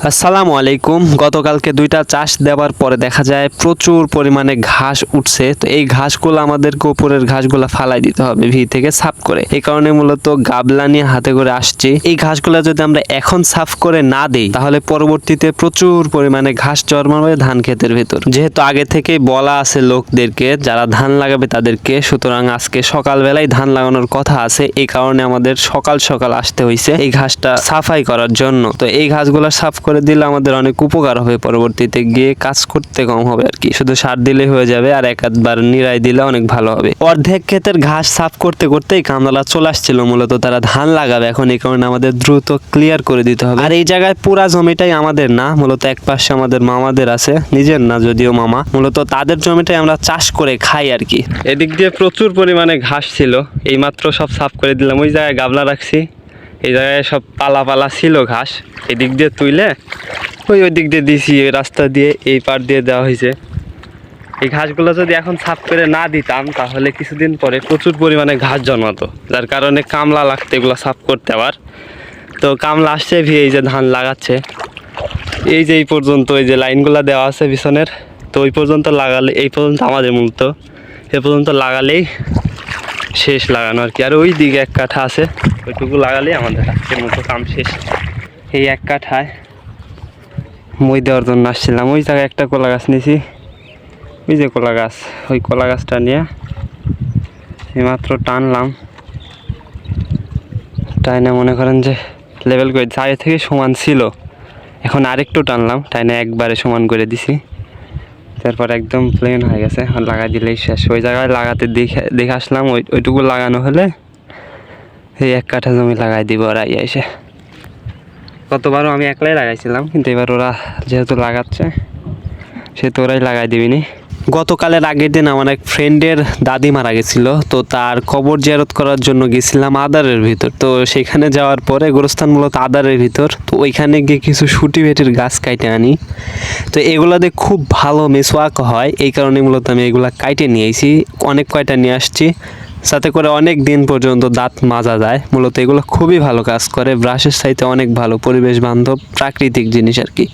আসসালামু আলাইকুম। গতকালকে দুইটা চাষ দেওয়ার পরে দেখা যায় প্রচুর পরিমাণে ঘাস উঠছে। তো এই ঘাসগুলো আমাদেরকে উপরের ঘাসগুলো ফালাই দিতে হবে থেকে সাফ করে। এই কারণে মূলত গাবলা নিয়ে হাতে করে আসছি। এই ঘাসগুলো যদি আমরা এখন সাফ করে না দিই তাহলে পরবর্তীতে প্রচুর পরিমাণে ঘাস জন্মাবে ধান ক্ষেতের ভেতর। যেহেতু আগে থেকেই বলা আছে লোকদেরকে যারা ধান লাগাবে তাদেরকে, সুতরাং আজকে সকালবেলায় ধান লাগানোর কথা আছে। এই কারণে আমাদের সকাল সকাল আসতে হয়েছে এই ঘাসটা সাফাই করার জন্য। তো এই ঘাসগুলো সাফ করে দিলে আমাদের অনেক উপকার হবে, পরবর্তীতে গিয়ে কাজ করতে কম হবে আর কি। শুধু সার দিলে হয়ে যাবে, আর একবার নিরাই দিলে অনেক ভালো হবে। অর্ধেক ক্ষেতের ঘাস সাফ করতে করতেই কামলা চলে আসছিল। মূলত তারা ধান লাগাবে এখন, এই কারণে আমাদের দ্রুত ক্লিয়ার করে দিতে হবে। আর এই জায়গায় পুরা জমিটাই আমাদের না, মূলত এক পাশে আমাদের মামাদের আছে, নিজের না যদিও মামা, মূলত তাদের জমিটাই আমরা চাষ করে খাই আর কি। এদিক দিয়ে প্রচুর পরিমাণে ঘাস ছিল, এইমাত্র সব সাফ করে দিলাম। ওই জায়গায় গাবলা রাখছি, এই জায়গায় সব পালা পালা ছিল ঘাস, এদিক দিয়ে তুইলে ওই দিক দিয়ে দিছি, ওই রাস্তা দিয়ে এই পার দিয়ে দেওয়া হয়েছে। এই ঘাসগুলো যদি এখন সাফ করে না দিতাম তাহলে কিছুদিন পরে প্রচুর পরিমাণে ঘাস জন্মাতো, যার কারণে কামলা লাগতো এগুলো সাফ করতে। আবার তো কামলা আসছে এই যে ধান লাগাচ্ছে, এই যে এই পর্যন্ত এই যে লাইনগুলো দেওয়া আছে পিছনের, তো ওই পর্যন্ত লাগালে, এই পর্যন্ত আমাদের মূলত এ পর্যন্ত লাগালেই শেষ লাগানো আর কি। আর ওই দিকে এক কাঠা আছে, ওইটুকু লাগালেই আমাদের আজকের মতো কাম শেষ। এই এক কাঠায় মই দেওয়ার জন্য আসছিলাম। ওই জায়গায় একটা কলা গাছ নিয়েছি, ওই যে কলা গাছ, ওই কলা গাছটা নিয়ে এইমাত্র টানলাম। টাইনে মনে করেন যে লেভেল করে আগে থেকে সমান ছিল, এখন আরেকটু টানলাম, টাইনে একবারে সমান করে দিছি। তারপর একদম প্লেন হয়ে গেছে, লাগাই দিলেই শেষ। ওই জায়গায় লাগাতে দেখে আসলাম, ওইটুকু লাগানো হলে এই এক কাঠা জমি লাগাই দিব ওরা এসে। গতবারও আমি একলাই লাগাইছিলাম, কিন্তু এবার ওরা যেহেতু লাগাচ্ছে সেহেতু ওরাই লাগাই দিবিনি। গতকালের আগের দিন আমার এক ফ্রেন্ডের দাদি মারা গেছিল, তো তার কবর জিয়ারত করার জন্য গেছিলাম আদারের ভিতর। তো সেখানে যাওয়ার পরে গোরস্থান মূলত আদারের ভিতর, তো ওইখানে গিয়ে কিছু শুটি ভেটির গাছ কাইটে আনি। তো এগুলাতে খুব ভালো মেসওয়াক হয়, এই কারণে মূলত আমি এগুলা কাইটে নিয়ে আইছি, অনেক কয়টা নিয়ে আসছি, যাতে করে অনেক দিন পর্যন্ত দাঁত মাজা যায়। মূলত এগুলো খুবই ভালো কাজ করে, ব্রাশের চাইতে অনেক ভালো, পরিবেশ বান্ধব প্রাকৃতিক জিনিস আর কি।